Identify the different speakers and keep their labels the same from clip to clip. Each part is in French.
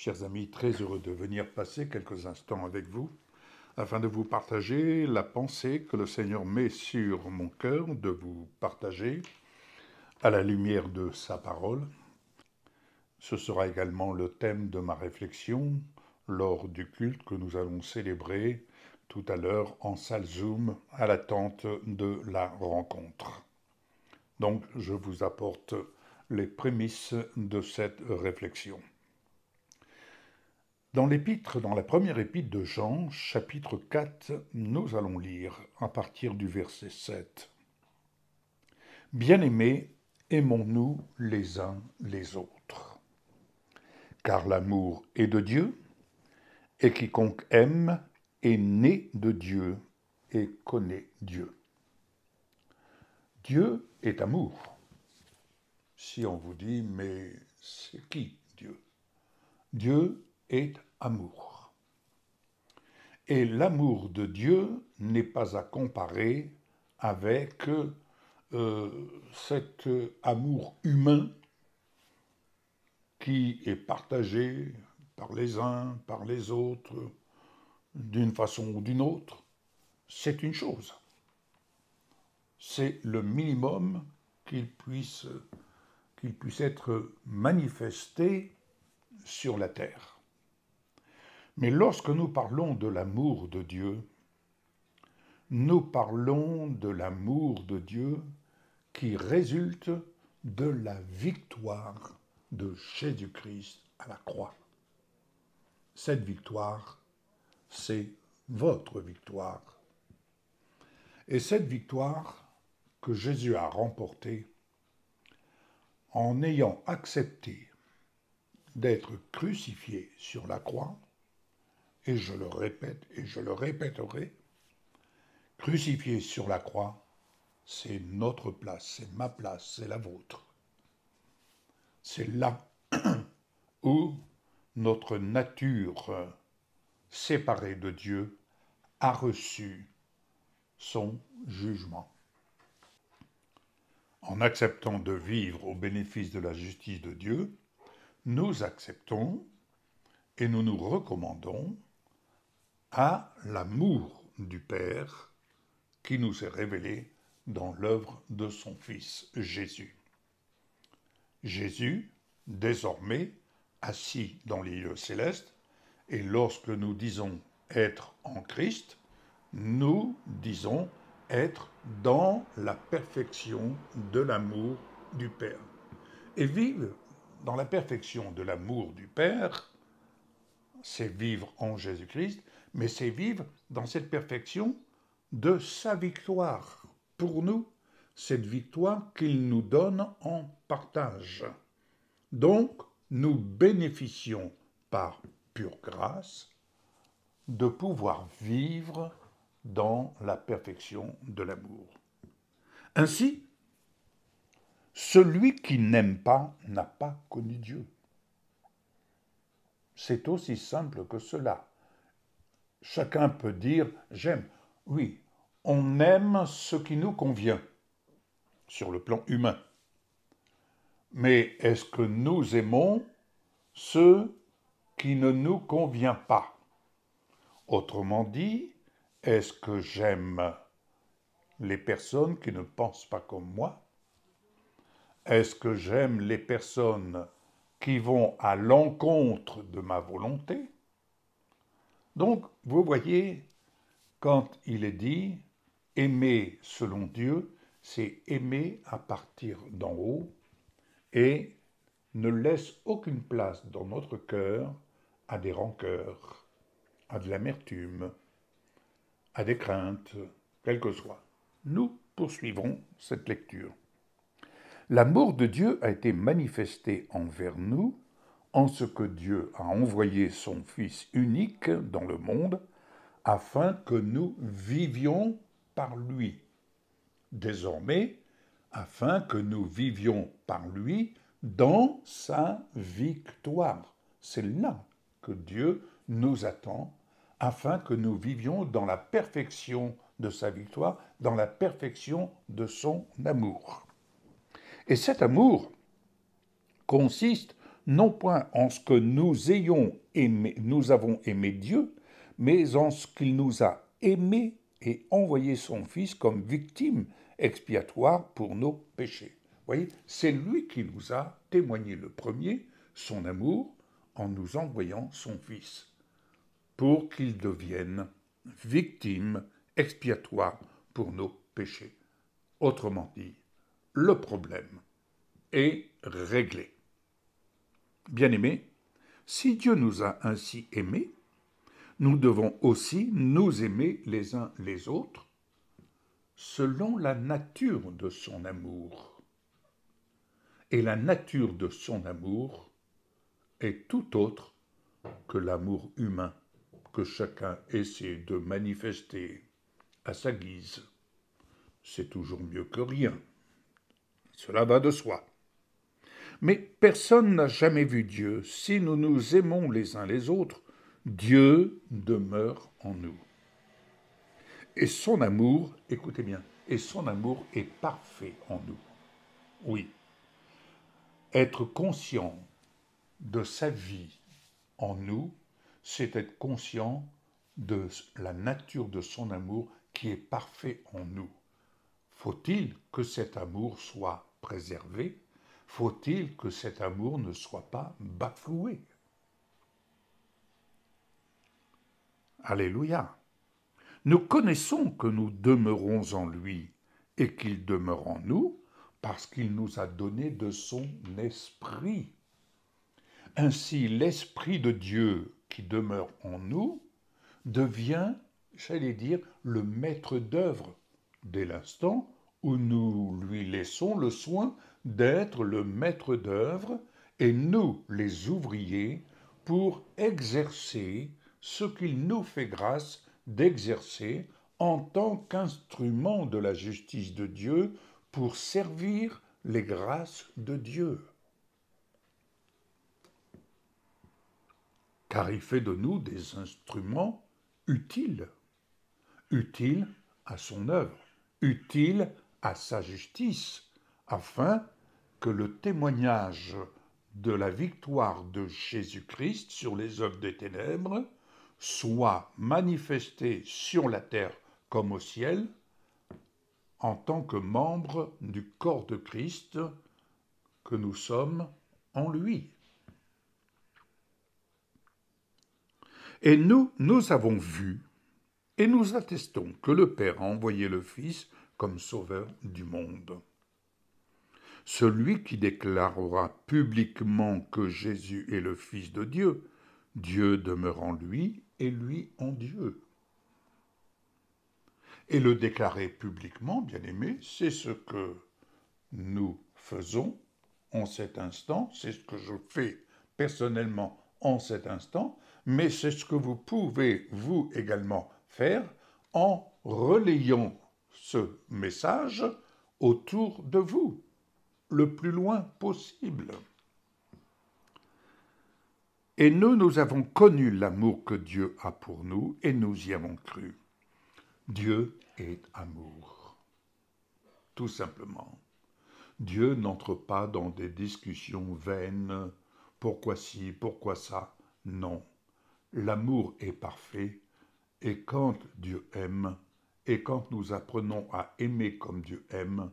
Speaker 1: Chers amis, très heureux de venir passer quelques instants avec vous afin de vous partager la pensée que le Seigneur met sur mon cœur, de vous partager à la lumière de sa parole. Ce sera également le thème de ma réflexion lors du culte que nous allons célébrer tout à l'heure en salle Zoom à l'attente de la rencontre. Donc, je vous apporte les prémices de cette réflexion. Dans la première épître de Jean, chapitre 4, nous allons lire à partir du verset 7. Bien-aimés, aimons-nous les uns les autres. Car l'amour est de Dieu, et quiconque aime est né de Dieu et connaît Dieu. Dieu est amour. Si on vous dit, mais c'est qui Dieu? Dieu est amour. Et l'amour de Dieu n'est pas à comparer avec cet amour humain qui est partagé par les uns, par les autres, d'une façon ou d'une autre. C'est une chose. C'est le minimum qu'il puisse être manifesté sur la terre. Mais lorsque nous parlons de l'amour de Dieu, nous parlons de l'amour de Dieu qui résulte de la victoire de Jésus-Christ à la croix. Cette victoire, c'est votre victoire. Et cette victoire que Jésus a remportée en ayant accepté d'être crucifié sur la croix, et je le répète et je le répéterai, crucifié sur la croix, c'est notre place, c'est ma place, c'est la vôtre. C'est là où notre nature séparée de Dieu a reçu son jugement. En acceptant de vivre au bénéfice de la justice de Dieu, nous acceptons et nous nous recommandons à l'amour du Père qui nous est révélé dans l'œuvre de son Fils Jésus. Jésus, désormais, assis dans les lieux célestes, et lorsque nous disons être en Christ, nous disons être dans la perfection de l'amour du Père. Et vivre dans la perfection de l'amour du Père, c'est vivre en Jésus-Christ, mais c'est vivre dans cette perfection de sa victoire. Pour nous, cette victoire qu'il nous donne en partage. Donc, nous bénéficions par pure grâce de pouvoir vivre dans la perfection de l'amour. Ainsi, celui qui n'aime pas n'a pas connu Dieu. C'est aussi simple que cela. Chacun peut dire « j'aime ». Oui, on aime ce qui nous convient sur le plan humain. Mais est-ce que nous aimons ce qui ne nous convient pas? Autrement dit, est-ce que j'aime les personnes qui ne pensent pas comme moi? Est-ce que j'aime les personnes qui vont à l'encontre de ma volonté? Donc, vous voyez, quand il est dit « aimer selon Dieu », c'est aimer à partir d'en haut et ne laisse aucune place dans notre cœur à des rancœurs, à de l'amertume, à des craintes, quelles que soient. Nous poursuivrons cette lecture. L'amour de Dieu a été manifesté envers nous en ce que Dieu a envoyé son Fils unique dans le monde afin que nous vivions par lui. Désormais, afin que nous vivions par lui dans sa victoire. C'est là que Dieu nous attend, afin que nous vivions dans la perfection de sa victoire, dans la perfection de son amour. Et cet amour consiste non point en ce que nous avons aimé Dieu, mais en ce qu'il nous a aimés et envoyé son Fils comme victime expiatoire pour nos péchés. Vous voyez, c'est lui qui nous a témoigné le premier son amour en nous envoyant son Fils pour qu'il devienne victime expiatoire pour nos péchés. Autrement dit, le problème est réglé. Bien-aimés, si Dieu nous a ainsi aimés, nous devons aussi nous aimer les uns les autres selon la nature de son amour. Et la nature de son amour est tout autre que l'amour humain que chacun essaie de manifester à sa guise. C'est toujours mieux que rien. Cela va de soi. Mais personne n'a jamais vu Dieu. Si nous nous aimons les uns les autres, Dieu demeure en nous. Et son amour, écoutez bien, et son amour est parfait en nous. Oui. Être conscient de sa vie en nous, c'est être conscient de la nature de son amour qui est parfait en nous. Faut-il que cet amour soit préservé? Faut-il que cet amour ne soit pas bafoué? Alléluia. Nous connaissons que nous demeurons en lui et qu'il demeure en nous parce qu'il nous a donné de son esprit. Ainsi, l'Esprit de Dieu qui demeure en nous devient, j'allais dire, le maître d'œuvre dès l'instant où nous lui laissons le soin d'être le maître d'œuvre et nous, les ouvriers, pour exercer ce qu'il nous fait grâce d'exercer en tant qu'instrument de la justice de Dieu pour servir les grâces de Dieu. Car il fait de nous des instruments utiles, utiles à son œuvre, utiles à sa justice, afin que le témoignage de la victoire de Jésus-Christ sur les œuvres des ténèbres soit manifesté sur la terre comme au ciel, en tant que membres du corps de Christ que nous sommes en lui. Et nous avons vu et nous attestons que le Père a envoyé le Fils comme sauveur du monde. Celui qui déclarera publiquement que Jésus est le Fils de Dieu, Dieu demeure en lui et lui en Dieu. Et le déclarer publiquement, bien-aimés, c'est ce que nous faisons en cet instant, c'est ce que je fais personnellement en cet instant, mais c'est ce que vous pouvez, vous également, faire en relayant ce message autour de vous, le plus loin possible. Et nous avons connu l'amour que Dieu a pour nous et nous y avons cru. Dieu est amour, tout simplement. Dieu n'entre pas dans des discussions vaines, pourquoi ci, pourquoi ça, non. L'amour est parfait, et quand Dieu aime, et quand nous apprenons à aimer comme Dieu aime,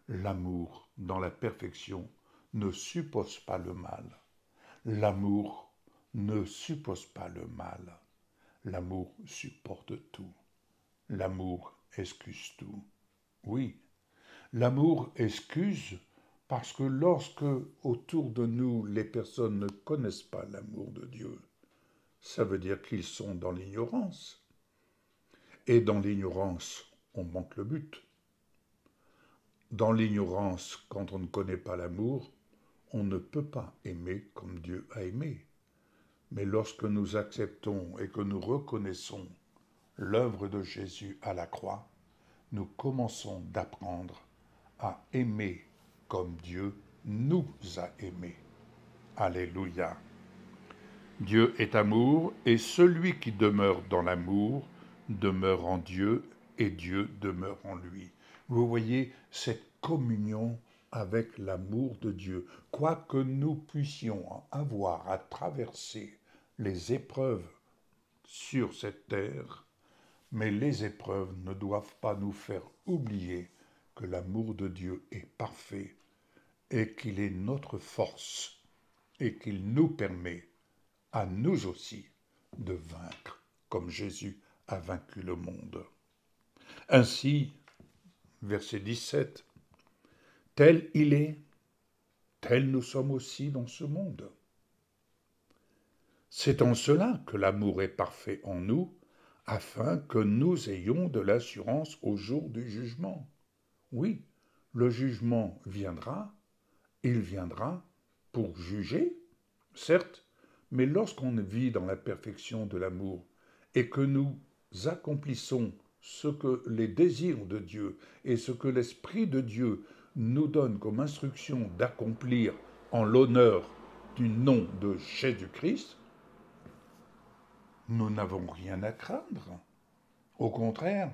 Speaker 1: l'amour dans la perfection ne suppose pas le mal. L'amour ne suppose pas le mal. L'amour supporte tout. L'amour excuse tout. Oui, l'amour excuse parce que lorsque autour de nous les personnes ne connaissent pas l'amour de Dieu, ça veut dire qu'ils sont dans l'ignorance. Et dans l'ignorance, on manque le but. Dans l'ignorance, quand on ne connaît pas l'amour, on ne peut pas aimer comme Dieu a aimé. Mais lorsque nous acceptons et que nous reconnaissons l'œuvre de Jésus à la croix, nous commençons d'apprendre à aimer comme Dieu nous a aimés. Alléluia. Dieu est amour, et celui qui demeure dans l'amour demeure en Dieu, et Dieu demeure en lui. Vous voyez cette communion avec l'amour de Dieu. Quoi que nous puissions avoir à traverser les épreuves sur cette terre, mais les épreuves ne doivent pas nous faire oublier que l'amour de Dieu est parfait et qu'il est notre force et qu'il nous permet à nous aussi de vaincre comme Jésus a vaincu le monde. Ainsi, verset 17, tel il est, tel nous sommes aussi dans ce monde. C'est en cela que l'amour est parfait en nous, afin que nous ayons de l'assurance au jour du jugement. Oui, le jugement viendra, il viendra pour juger, certes, mais lorsqu'on vit dans la perfection de l'amour et que nous accomplissons ce que les désirs de Dieu et ce que l'Esprit de Dieu nous donne comme instruction d'accomplir en l'honneur du nom de Jésus-Christ, nous n'avons rien à craindre. Au contraire,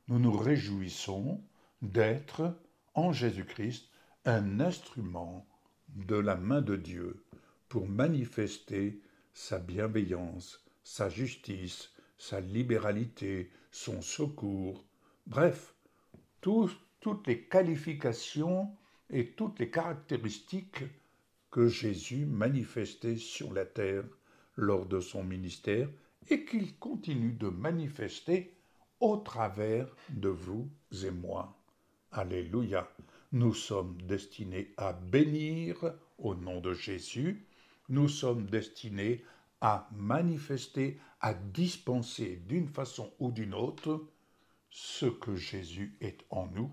Speaker 1: nous nous réjouissons d'être en Jésus-Christ un instrument de la main de Dieu pour manifester sa bienveillance, sa justice, sa libéralité, son secours, bref, toutes les qualifications et toutes les caractéristiques que Jésus manifestait sur la terre lors de son ministère et qu'il continue de manifester au travers de vous et moi. Alléluia. Nous sommes destinés à bénir au nom de Jésus. Nous sommes destinés à manifester, à dispenser d'une façon ou d'une autre ce que Jésus est en nous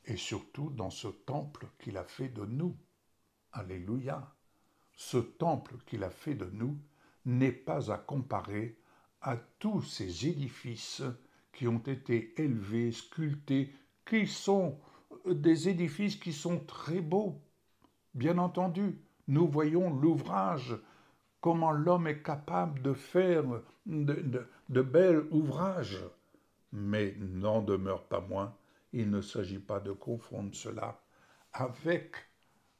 Speaker 1: et surtout dans ce temple qu'il a fait de nous. Alléluia. Ce temple qu'il a fait de nous n'est pas à comparer à tous ces édifices qui ont été élevés, sculptés, qui sont des édifices qui sont très beaux. Bien entendu, nous voyons l'ouvrage, comment l'homme est capable de faire de bels ouvrages. Mais n'en demeure pas moins, il ne s'agit pas de confondre cela avec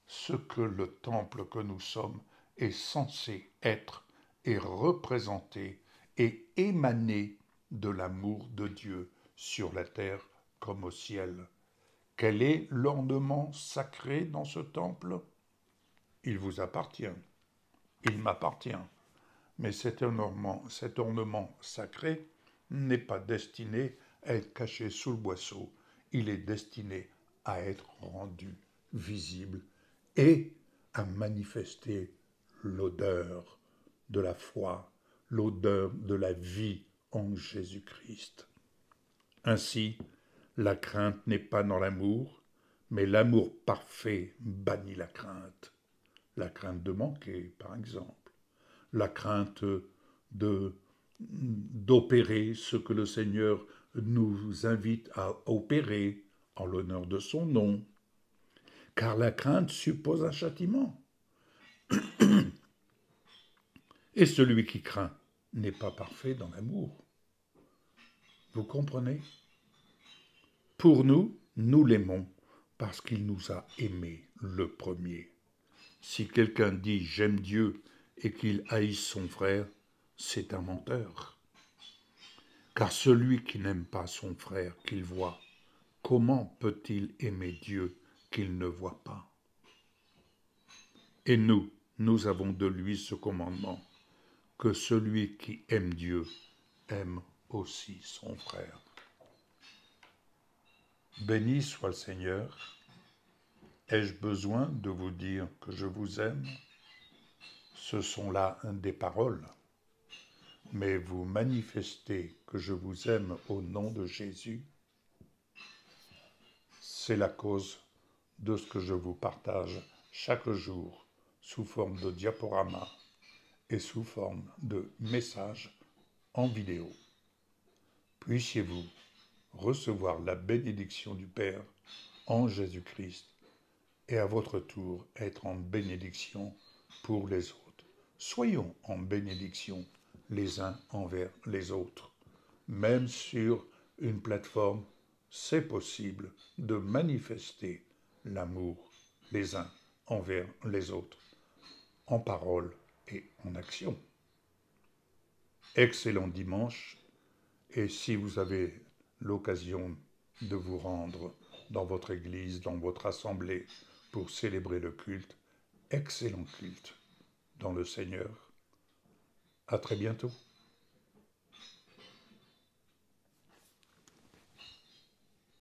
Speaker 1: ce que le temple que nous sommes est censé être et représenter et émaner de l'amour de Dieu sur la terre comme au ciel. Quel est l'ornement sacré dans ce temple? Il vous appartient, il m'appartient. Mais cet ornement sacré n'est pas destiné à être caché sous le boisseau, il est destiné à être rendu visible et à manifester l'odeur de la foi, l'odeur de la vie en Jésus-Christ. Ainsi, la crainte n'est pas dans l'amour, mais l'amour parfait bannit la crainte. La crainte de manquer, par exemple. La crainte d'opérer ce que le Seigneur nous invite à opérer en l'honneur de son nom. Car la crainte suppose un châtiment. Et celui qui craint n'est pas parfait dans l'amour. Vous comprenez? Pour nous, nous l'aimons parce qu'il nous a aimés le premier. Si quelqu'un dit « j'aime Dieu » et qu'il haïsse son frère, c'est un menteur. Car celui qui n'aime pas son frère qu'il voit, comment peut-il aimer Dieu qu'il ne voit pas? Et nous avons de lui ce commandement, que celui qui aime Dieu aime aussi son frère. Béni soit le Seigneur. Ai-je besoin de vous dire que je vous aime? Ce sont là des paroles. Mais vous manifestez que je vous aime au nom de Jésus. C'est la cause de ce que je vous partage chaque jour sous forme de diaporama et sous forme de messages en vidéo. Puissiez-vous recevoir la bénédiction du Père en Jésus-Christ et à votre tour être en bénédiction pour les autres. Soyons en bénédiction les uns envers les autres. Même sur une plateforme, c'est possible de manifester l'amour les uns envers les autres, en parole et en action. Excellent dimanche, et si vous avez l'occasion de vous rendre dans votre église, dans votre assemblée, pour célébrer le culte, excellent culte dans le Seigneur. À très bientôt.